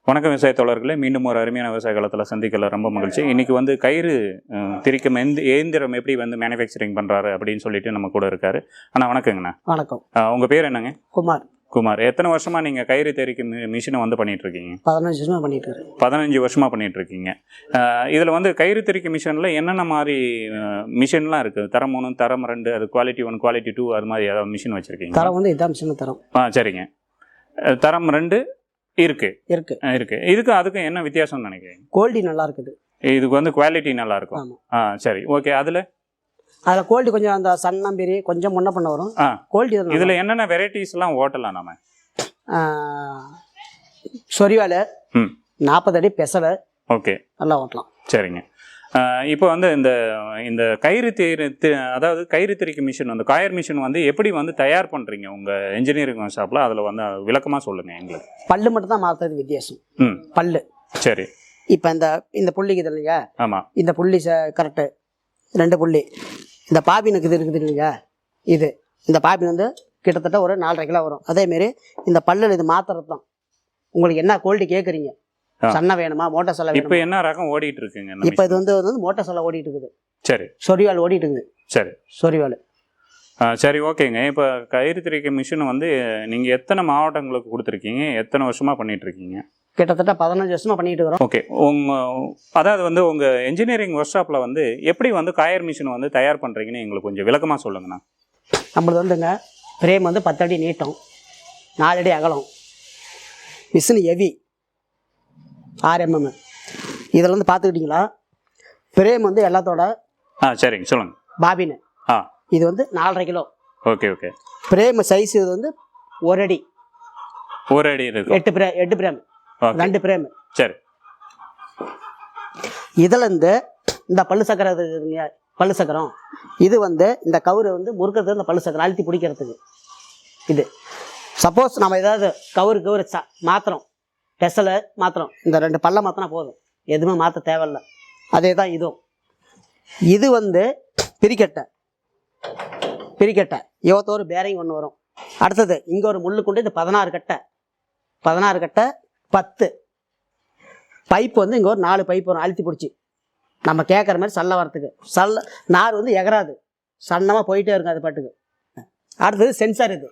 வணக்கம் விவசாய தோழர்களே, மீண்டும் ஒரு அருமையான விவசாய காலத்தில் சந்திக்கல ரொம்ப மகிழ்ச்சி. இன்னைக்கு வந்து கயிறு திரிக்கும் இயந்திரம் எப்படி வந்து மேனுஃபேக்சரிங் பண்ணுறாரு அப்படின்னு சொல்லிட்டு நம்ம கூட இருக்காரு. அண்ணா வணக்கங்கண்ணா. வணக்கம். உங்கள் பேர் என்னங்க? குமார். குமார், எத்தனை வருஷமாக நீங்கள் கயிறு தெரிக்கும் மிஷினை வந்து பண்ணிட்டு இருக்கீங்க? 15 வருஷமாக பண்ணிட்டு இருக்கேன். 15 வருஷமாக பண்ணிட்டு இருக்கீங்க. இதில் வந்து கயிறு திரிக்கும் மிஷினில் என்னென்ன மாதிரி மிஷின்லாம் இருக்குது? தரம் 1, தரம் 2, அது குவாலிட்டி 1, குவாலிட்டி 2 அது மாதிரி ஏதாவது மிஷின் வச்சுருக்கீங்க? தரம் வந்து இதான் மிஷின் தரம். சரிங்க. தரம் 2 இருக்கு. இதுக்கு அதுக்கும் என்ன வித்தியாசம்னு நினைக்கிறீங்க? குவாலிட்டி நல்லா இருக்குது. இதுக்கு வந்து குவாலிட்டி நல்லா இருக்கும். சரி, ஓகே. அதில் குவாலிட்டி கொஞ்சம் அந்த சன்னம் பெரிய கொஞ்சம் முன்ன பண்ண வரும். குவாலிட்டி இதில் என்னென்ன வெரைட்டிஸ்லாம் ஓட்டலாம் நம்ம? சொரிவால் 40 அடி பெசலை. ஓகே, நல்லா ஓட்டலாம். சரிங்க. இப்போ வந்து இந்த கயிறு அதாவது கயிறு திரிக்கும் மிஷின் வந்து காயர் மிஷின் வந்து எப்படி வந்து தயார் பண்ணுறீங்க உங்கள் இன்ஜினியரிங் ஷாப்பில்? அதில் வந்து விளக்கமாக சொல்லுங்கள் எங்களுக்கு. பல்லு மட்டும் தான் மாற்றுறது வித்தியாசம். பல்லு. சரி. இப்போ இந்த புள்ளிக்கு இது இல்லைங்க. ஆமாம். இந்த புள்ளி கரெக்டு 2 புள்ளி. இந்த பாபினுக்கு இது இருக்குது இல்லைங்க. இந்த பாபின் வந்து கிட்டத்தட்ட ஒரு 4.5 கிலோ வரும். அதேமாரி இந்த பல்லில் இது மாற்றுறது தான். உங்களுக்கு என்ன குவாலிட்டி கேட்குறீங்க? சன்ன வேணுமா, மோட்டார் சல்ல வேணுமா? இப்போ என்ன ரகம் ஓடிட்டு இருக்குங்க? இப்போ இது வந்து மோட்டார் சல்ல ஓடிட்டு இருக்குது. சரி. சொரிவால் ஓடிட்டு இருக்குது. சரி, சொரிவால். சரி, ஓகேங்க. இப்போ கயிறு திரிக்கும் மிஷின் வந்து நீங்கள் எத்தனை மாவட்டங்களுக்கு கொடுத்துருக்கீங்க? எத்தனை வருஷமாக பண்ணிட்டு இருக்கீங்க? கிட்டத்தட்ட 15 வருஷமாக பண்ணிட்டு இருக்கிறோம். ஓகே. அதாவது வந்து உங்கள் இன்ஜினியரிங் ஒர்க் ஷாப்பில் வந்து எப்படி வந்து காயர் மிஷின் வந்து தயார் பண்ணுறீங்கன்னு எங்களுக்கு கொஞ்சம் விளக்கமாக சொல்லுங்கண்ணா. நம்மளது வந்துங்க ஃப்ரேம் வந்து 10 அடி நீட்டம், 4 அடி அகலம், மிஷின் ஹெவி 6 mm. இதில் வந்து பார்த்துக்கிட்டிங்களா ஃப்ரேம் வந்து எல்லாத்தோட. சரிங்க, சொல்லுங்கள். பாபின் இது வந்து 4.5 kilo. Okay okay. Frame size இது வந்து 1 அடி. 1 அடி இருக்கு. 8 ஃப்ரேம் 2 ஃப்ரேம். சரி. இதில் இந்த பல்லு சக்கரம் இருக்குதுங்க, பல்லு சக்கரம். இது வந்து இந்த கவுரு வந்து முறுக்கிறது, இந்த பல்லு சக்கரம் அழுத்தி பிடிக்கிறதுக்கு. இது சப்போஸ் நம்ம ஏதாவது கவுரு மாத்திரம் பெசலை மாத்திரம் இந்த 2 பல்ல மாத்தினா போதும், எதுவுமே மாற்ற தேவையில்ல. அதே தான் இதுவும். இது வந்து பிரிக்கட்டை இவத்தோரு பேரிங் ஒன்று வரும். அடுத்தது இங்கே ஒரு முள்ளு கொண்டு இது 16 கட்டை 10 பைப்பு வந்து இங்கே ஒரு 4 பைப்பு வரும். அழுத்தி பிடிச்சி நம்ம கேட்குற மாதிரி சல்ல வரத்துக்கு. நார் வந்து எகராது, சன்னமாக போயிட்டே இருக்கும் அது பாட்டுக்கு. அடுத்தது சென்சார். இது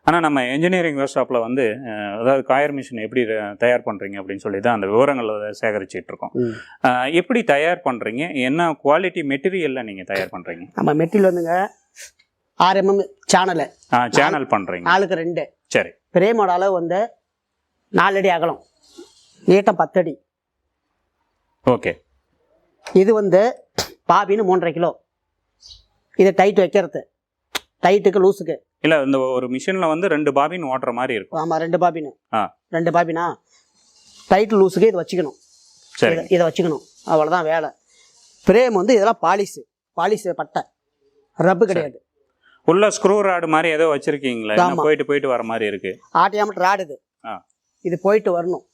ஆனால் நம்ம இன்ஜினியரிங் ஒர்க் ஷாப்பில் வந்து அதாவது காயர் மிஷின் எப்படி தயார் பண்ணுறீங்க அப்படின்னு சொல்லி தான் அந்த விவரங்களை சேகரிச்சுட்டு இருக்கோம். எப்படி தயார் பண்ணுறீங்க? என்ன குவாலிட்டி மெட்டீரியலில் நீங்கள் தயார் பண்ணுறீங்க? நம்ம மெட்டீரியல் வந்துங்க 6 mm சேனல் பண்ணுறீங்க. 4க்கு 2. சரி. ஃப்ரேமோட அளவு வந்து 4 அடி அகலம், நீட்டம் 10 அடி. ஓகே. இது வந்து பாபின்னு 3.5 கிலோ. இது டைட் வைக்கிறது, டைட்டுக்கு லூஸுக்கு. இல்லை, இந்த ஒரு மிஷினில் வந்து 2 பாபின் ஓட்டுற மாதிரி இருக்கும். ஆமாம், 2 பாபின். 2 பாபினா டைட் லூஸுக்கு இது வச்சுக்கணும். சரி, இதை வச்சுக்கணும், அவ்வளோதான் வேலை. ஃப்ரேம் வந்து இதெல்லாம் பாலிஷ் பட்டை, ரப்பு கிடையாது. உள்ள ஸ்க்ரூ ராடு மாதிரி ஏதோ வச்சிருக்கீங்களா? போயிட்டு வர மாதிரி இருக்கு. ஆட்டியாமட்டு ராடு இது போயிட்டு வரணும்.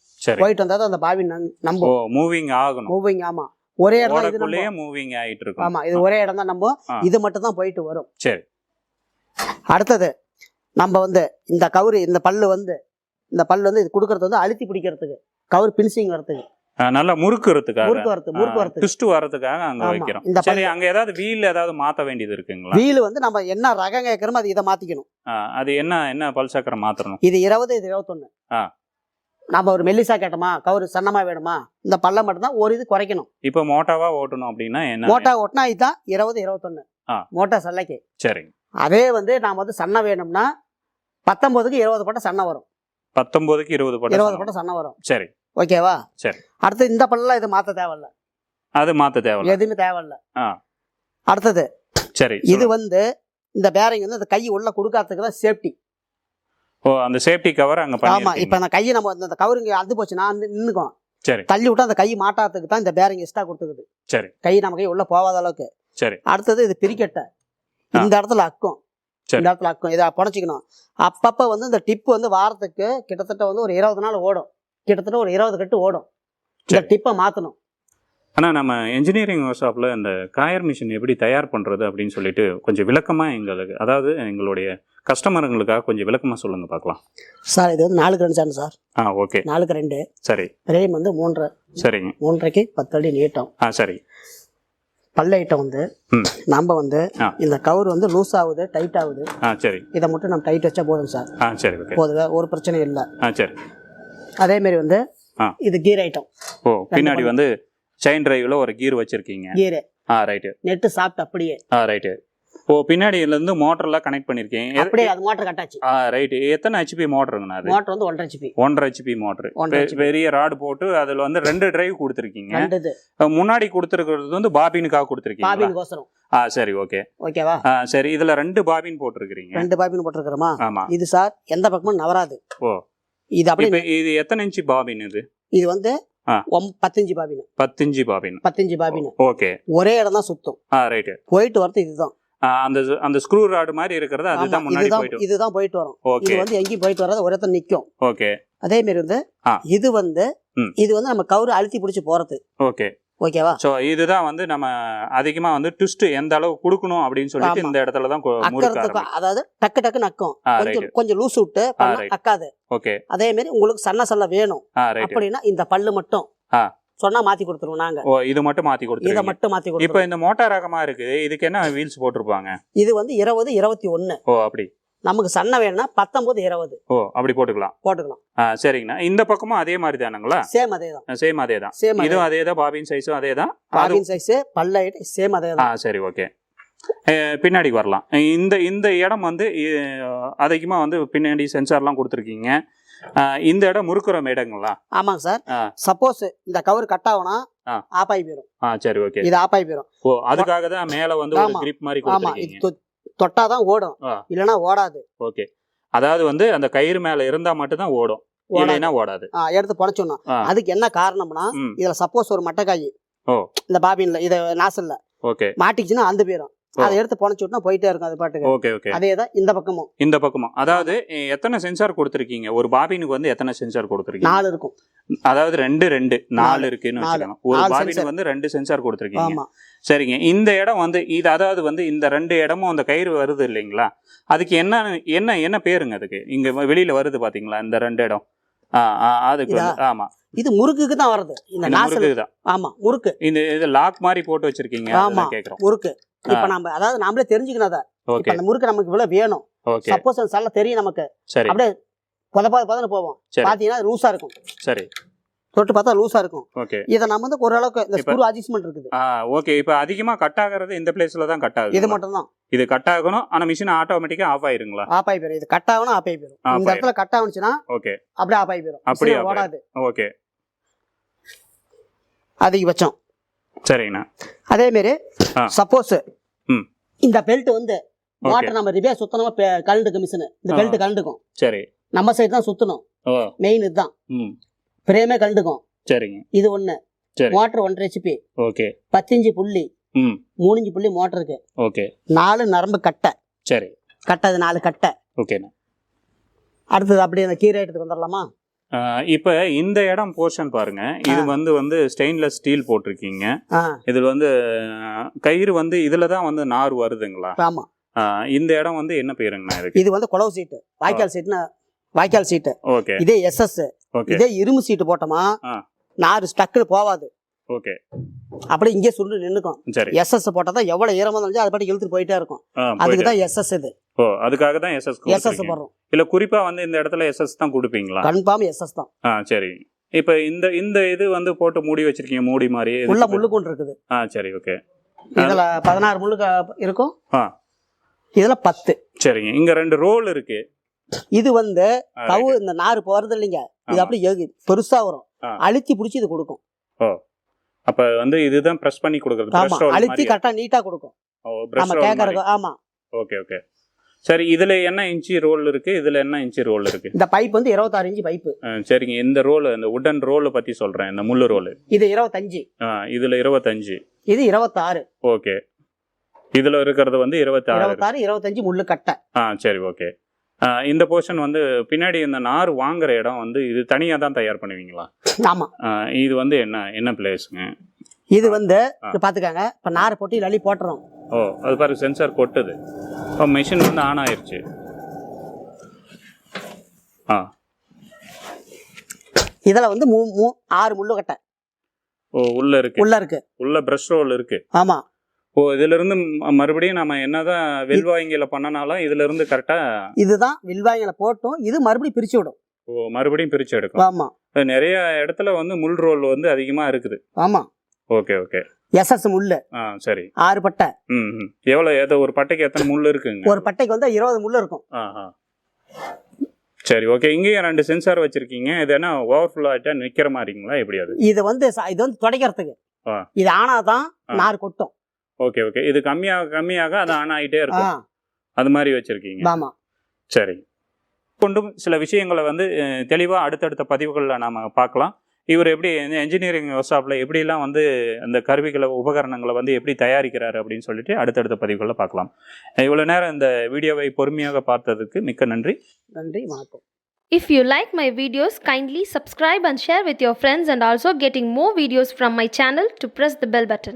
போயிட்டு வந்தால் தான் அந்த பாபின் நம்ம மூவிங் ஆகணும். மூவிங். ஆமாம், ஒரே இடம் மூவிங் ஆகிட்டு இருக்கும். ஆமாம், இது ஒரே இடம் தான். நம்ம இது மட்டும் தான் போயிட்டு வரும். சரி. அடுத்தது நம்ம வந்து இந்த கவுரு இந்த பல்லு வந்து இது கொடுக்கறது வந்து அழுத்தி பிடிக்கிறதுக்கு, கவுரு பினிஷிங் வரதுக்கு, நல்லா முறுக்கு வரதுக்கு ட்விஸ்ட் வரதுக்காக அங்க வைக்கிறோம். சரி, அங்க ஏதாவது வீல் ஏதாவது மாத்த வேண்டியது இருக்குங்களா? வீல் வந்து நம்ம என்ன ரகம் கேட்கறோமோ அது இதை மாத்திக்கணும். அது என்ன பல் சக்கரம் மாத்தணும்? இது 20, இது 21. நம்ம ஒரு மெல்லிசா கேட்டோமா, கவுரு சன்னமா வேணுமா, இந்த பல்ல மட்டும் தான் ஒரு இது குறைக்கணும். இப்போ மோட்டாவா ஓட்டணும் அப்படின்னா என்ன? மோட்டா ஓட்டினா இதுதான் 20, 21 மோட்டா சல்லைக்கு. சரிங்க. அதே வந்து நாம வந்து சன்ன வேணும்னா 19க்கு 20 பட்ட சன்ன வரும். 19க்கு 20 பட்ட சன்ன வரும். சரி, ஓகேவா? சரி. அடுத்து இந்த பல்லாம் இது மாத்த தேவையில்ல. அது மாத்த தேவையில்ல, எதுவுமே தேவையில்ல. அடுத்தது சரி, இது வந்து இந்த பேரிங் வந்து அந்த கை உள்ள கொடுக்காததுக்கு தான் சேஃப்டி. அந்த சேஃப்டி கவர் அங்க பண்ணி. ஆமா, இப்போ அந்த கையை நம்ம அந்த கவர் இங்க அந்து போச்சுன்னா நின்னுக்கும். சரி. தள்ளி விட்டு அந்த கை மாட்டாததுக்கு தான் இந்த பேரிங் எக்ஸ்ட்ரா கொடுத்துக்குது. சரி. கை நம்ம கை உள்ள போகாத அளவுக்கு. சரி. அடுத்தது இது பிரிக்கட்டை. இந்த இடத்துல அக்கும், இந்த இடத்துல அக்கும், இதை புடச்சிக்கணும். அப்பப்போ வந்து இந்த டிப்பு வந்து வாரத்துக்கு கிட்டத்தட்ட வந்து ஒரு 20 நாள் ஓடும். கிட்டத்தட்ட ஒரு 20 கட்டு ஓடும். இந்த டிப்பை மாற்றணும். ஆனால் நம்ம இன்ஜினியரிங் ஒர்க் ஷாப்பில் இந்த காயர் மிஷின் எப்படி தயார் பண்ணுறது அப்படின்னு சொல்லிட்டு கொஞ்சம் விளக்கமாக எங்களுக்கு, அதாவது எங்களுடைய கஸ்டமருங்களுக்காக கொஞ்சம் விளக்கமாக சொல்லுங்கள் பார்க்கலாம். சார் இது வந்து 4க்கு 2 சேனல் சார். ஓகே. 4க்கு 2. சரி. பிரேம் வந்து 3. சரிங்க. 3.5க்கு 10 அடி நீட்டம். சரி. பல்ல ஐட்டம் வந்து நம்ம வந்து இந்த கவர் வந்து லூஸ் ஆகுது, டைட் ஆகுது. சரி. இதை மட்டும் நம்ம டைட் வச்சா போதும் சார். சரி, ஓகே. போதும், ஒரு பிரச்சனையும் இல்லை. சரி. அதே மாதிரி வந்து இது கீர் ஐட்டம். பின்னாடி வந்து செயின் டிரைவ்ல ஒரு கீர் வச்சிருக்கீங்க. கீர். ரைட்டு. நெட்டு சாப்பிட்டு அப்படியே. ரைட்டு. பின்னாடி இருந்து மோட்டர்லாம் கனெக்ட் பண்ணிருக்கீங்க. அப்படியே அது மோட்டர் கட்டாச்சு. ரைட்டு. எத்தனை HP மோட்டருங்கண்ணா அது? மோட்டர் வந்து 1.5 HP. 1.5 HP motor. பெரிய ராடு போட்டு அதுல வந்து 2 டிரைவ் கொடுத்துருக்கீங்க. முன்னாடி கொடுத்துருக்கிறது வந்து பாபினுக்காக கொடுத்துருக்கீங்க. பாபினுக்கோசரம். சரி, ஓகே. ஓகேவா? சரி, இதுல 2 பாபின் போட்டிருக்கீங்க. 2 பாபின் போட்டிருக்கிறோமா? ஆமா. இது சார் எந்த பக்கமும் நவராது. இது அப்படியே. இது எத்தனை இன்ச்சு பாபின் இது? இது வந்து 15 பாபின். 15 பாபின். 15 பாபின். ஓகே. ஒரே இடம் தான் சுத்தம். ரைட். போயிட்டு வரது இதுதான். அந்த ஸ்க்ரூ ராட் மாதிரி இருக்கிறது அதுதான் முன்னாடி போயிட்டு. இதுதான் போயிட்டு வரும். இது வந்து எங்கேயும் போயிட்டு வராது, ஒரே இடத்துல நிக்கும். ஓகே. அதே மாதிரி வந்து இது வந்து நம்ம கவுரு அழுத்தி பிடிச்சி போறது. ஓகே. ஓகேவா? சோ இதுதான் வந்து நம்ம அதிகமா வந்து ட்விஸ்ட் எந்த அளவு கொடுக்கணும் அப்படின்னு சொல்லிட்டு இந்த இடத்துல தான் அதாவது டக்கு டக்கு நக்கும். கொஞ்சம் லூஸ் விட்டு நக்காது. ஓகே. அதே மாதிரி உங்களுக்கு சன்ன வேணும் அப்படின்னா இந்த பல்லு மட்டும் சொன்னா மாத்தி கொடுத்துருவோம் நாங்க. இது மட்டும் மாத்தி கொடுத்துருவோம். இத மட்டும் மாத்தி கொடுத்துருவோம். இப்போ இந்த மோட்டார் ரகமா இருக்கு, இதுக்கு என்ன வீல்ஸ் போட்டுருப்பாங்க? இது வந்து 20 21. அப்படி. நமக்கு சன்ன வேணும்னா 19 20. அப்படி போட்டுக்கலாம். சரிங்கண்ணா. இந்த பக்கமும் அதே மாதிரி தானுங்களா? சேம் அதே தான். இதுவும் அதே தான். பாபின் சைஸும் அதே தான். பாபின் சைஸ் பல்ல சேம் அதே தான். சரி, ஓகே. பின்னாடி வரலாம். இந்த இடம் வந்து அதிகமா வந்து பின்னாடி சென்சார்லாம் கொடுத்துருக்கீங்க. இந்த இடம் முறுக்குற இடங்களா? ஆமாங்க சார். சப்போஸ் இந்த கவர் கட் ஆகுனா ஆஃப் ஆகி போயிடும். சரி, ஓகே. இது ஆஃப் ஆகி போயிடும். அதுக்காக தான் மேல வந்து ஒரு கிரிப் மாதிரி கொடுத்திருக்கீங்க. தொட்டாதான் ஓடும், இல்லனா ஓடாது. ஓகே. அதாவது வந்து அந்த கயிறு மேல இருந்தா மட்டும் தான் ஓடும், இல்லைனா ஓடாது. எடுத்து புடைச்சோம்னா அதுக்கு என்ன காரணம்னா இதுல சப்போஸ் ஒரு மட்டைக்காய் இந்த பாபின்ல இத நாசல்ல மாட்டிக்கிச்சுன்னா அந்த போயிடும். அதை எடுத்து புடைச்சுட்டா போயிட்டே இருக்கும் அது பாட்டுக்கு. Okay, okay. அதேதான் இந்த பக்கமும். அதாவது எத்தனை சென்சார் கொடுத்திருக்கீங்க? ஒரு பாபினுக்கு வந்து எத்தனை சென்சார் கொடுத்திருக்கீங்க? 4 இருக்கும். அதாவது 4 இருக்குன்னு வச்சுக்கலாம். ஒரு பாபினுக்கு வந்து 2 சென்சார் கொடுத்திருக்கீங்க. சரிங்க. இந்த இடம் வந்து இது அதாவது வந்து இந்த 2 இடமும் அந்த கயிறு வருது இல்லைங்களா, அதுக்கு என்ன பேருங்க அதுக்கு? இங்க வெளியில வருது பாத்தீங்களா இந்த 2 இடம்? அதுக்கு ஆமா, இது முறுக்குக்கு தான் வருது. இந்த முறுக்கு தான். ஆமா, முறுக்கு. இது லாக் மாதிரி போட்டு வச்சிருக்கீங்க. அதான் கேக்குறோம். முறுக்கு இப்ப நம்ம அதாவது நாமளே தெரிஞ்சுக்கணும். இப்ப அந்த முறுக்கு நமக்கு இவ்வளவு வேணும். சப்போஸ் அந்த சல்ல தெரியும் நமக்கு, அப்படியே பதன்னு போவோம். பாத்தீங்கன்னா லூசா இருக்கும். சரி. தொட்டு பார்த்தா லூசா இருக்கும். ஓகே. இத நம்ம வந்து ஓரளவுக்கு இந்த ஸ்க்ரூ அட்ஜஸ்ட்மென்ட் இருக்குது. ஓகே. இப்ப அதிகமா கட் ஆகிறது இந்த பிளேஸ்ல தான் கட் ஆகுது. இது மட்டும் தான். இது கட் ஆகணும். ஆனா மிஷின் ஆட்டோமேட்டிக்கா ஆஃப் ஆயிருங்களா? ஆஃப் ஆயி போயிடும். இது கட் ஆகணும், ஆஃப் ஆயி போயிடும். இந்த இடத்துல கட் ஆவுச்சுனா ஓகே, அப்படியே ஆஃப் ஆயி போயிடும். அப்படியே ஓடாது. ஓகே. அதிகபட்சம். சரிங்கண்ணா. அதே மாதிரி சப்போஸ் இந்த பெல்ட் வந்து மோட்டர் நம்ம ரிவர்ஸ் சுத்தணுமா கழண்டுக்கு மிஷின் இந்த பெல்ட் கழண்டுக்கும். சரி. நம்ம சைடு தான் சுத்தணும். மெயின் இதுதான். பிரேமே கழண்டுக்கும். சரிங்க. இது ஒண்ணு. Motor 1.5 HP. ஓகே. 15 புள்ளி 3 இன்ச் புள்ளி மோட்டருக்கு. ஓகே. 4 நரம்பு கட்டை. சரி. கட்டை 4 கட்டை. ஓகேண்ணா. அடுத்தது அப்படியே அந்த கீரை எடுத்துட்டு வந்துடலாமா? இப்போ இந்த இடம் போர்ஷன் பாருங்க. இது வந்து ஸ்டெயின்லெஸ் ஸ்டீல் போட்டிருக்கீங்க. இதுல வந்து கயிறு வந்து இதுல தான் வந்து நார் வருதுங்களா? ஆமா. இந்த இடம் வந்து என்ன பேருங்கண்ணா இதுக்கு? இது வந்து குளவு சீட்டு, வாய்க்கால் சீட்டு. ஓகே. இதே SS. இதே இரும்பு சீட்டு போட்டோமா நார் ஸ்டக்குன்னு போவாது. ஓகே. அப்படி இங்கே சுருண்டு நின்னுக்கும். SS போட்டா தான் எவ்வளவு ஈரமா இருந்தாலும் அது பாட்டு இழுத்துட்டு போயிட்டே இருக்கும். அதுக்கு தான் SS இது. அதுக்காக தான் SS போடுறோம். இல்ல குறிப்பா வந்து இந்த இடத்துல SS தான் கொடுப்பீங்களா? கன்ஃபார்ம் SS தான். சரி. இப்போ இந்த இது வந்து போட்டு மூடி வச்சிருக்கீங்க, மூடி மாதிரி உள்ள முள்ளு கொண்டு இருக்குது. சரி, ஓகே. இதுல 16 முள்ளு இருக்கும். இதுல 10. சரிங்க. இங்க 2 ரோல் இருக்கு. இது வந்து கவு இந்த நார் போறது இல்லைங்க, இது அப்படி பெருசா வரும். அழுத்தி பிடிச்சி இது கொடுக்கும். அப்ப வந்து இதுதான் பிரஸ் பண்ணி கொடுக்கிறது. அழுத்தி கரெக்டா நீட்டா கொடுக்கும். நம்ம கேக்குறது. ஆமா. Okay, okay. சரி. இதுல என்ன இன்ச்சி ரோல் இருக்கு, இதுல என்ன இன்ச்சி ரோல் இருக்கு? இந்த பைப் வந்து 26 இன்ச் பைப். சரிங்க. இந்த ரோல், இந்த உடன் ரோல் பத்தி சொல்றேன். இந்த முள்ளு ரோல் இது 25. இதுல 25. இது 26. ஓகே. இதுல இருக்கிறது வந்து 26 25 முள்ளு கட்டை. சரி, ஓகே. இந்த போர்ஷன் வந்து பின்னாடி இந்த நார் வாங்குற இடம் வந்து இது தனியா தான் தயார் பண்ணுவீங்களா? ஆமா. இது வந்து என்ன பிளேஸ்ங்க? இது வந்து பாத்துக்காங்க. இப்ப நார் போட்டு லலி போட்டுறோம். அது பாருங்க, சென்சார் கொட்டுது. இப்போ மெஷின் வந்து ஆன் ஆயிருச்சு. ஆ இதில் வந்து 6 முள்ளு கட்டை ஓ உள்ள இருக்கு உள்ள பிரஷ் ரோல் இருக்கு. ஆமாம். ஓ இதுல இருந்து மறுபடியும் நம்ம என்னதான் வெல்வாங்கில பண்ணனாலும் இதுல இருந்து கரெக்டா இதுதான் வில்வாங்கில போட்டும் இது மறுபடியும் பிரிச்சு விடும். ஓ மறுபடியும் பிரிச்சு எடுக்கும். ஆமா. நிறைய இடத்துல வந்து முள் ரோல் வந்து அதிகமா இருக்குது. ஆமா. Okay okay. எஸ்எஸ் முள்ளு. சரி. 6 பட்டை. எவ்வளவு ஏதோ ஒரு பட்டைக்கு எத்தனை முள் இருக்குங்க? ஒரு பட்டைக்கு வந்து 20 முள் இருக்கும். சரி ஓகே. இங்கேயும் 2 சென்சார் வச்சிருக்கீங்க. இது என்ன ஓவர்ஃப்ளோ ஆயிட்டா நிக்கிற மாதிரிங்களா எப்படி? இது வந்து துடைக்கிறதுக்கு. இது ஆனாதான் நார் கொட்டும். Okay okay. இது கம்மியாக அது ஆன் ஆகிட்டே இருக்கும். அது மாதிரி வச்சிருக்கீங்க. ஆமா. சரி. கொண்டும் சில விஷயங்களை வந்து தெளிவாக அடுத்தடுத்த பதிவுகளில் நாம் பார்க்கலாம். இவர் எப்படி என்ஜினியரிங் ஒர்க் ஷாப்பில் எப்படிலாம் வந்து அந்த கருவிகளை உபகரணங்களை வந்து எப்படி தயாரிக்கிறாரு அப்படின்னு சொல்லிட்டு அடுத்தடுத்த பதிவுகளில் பார்க்கலாம். இவ்வளோ நேரம் இந்த வீடியோவை பொறுமையாக பார்த்ததுக்கு மிக்க நன்றி. நன்றி, வணக்கம். If you like my videos, kindly subscribe and share with your friends, and also getting more videos from my channel to press the bell button.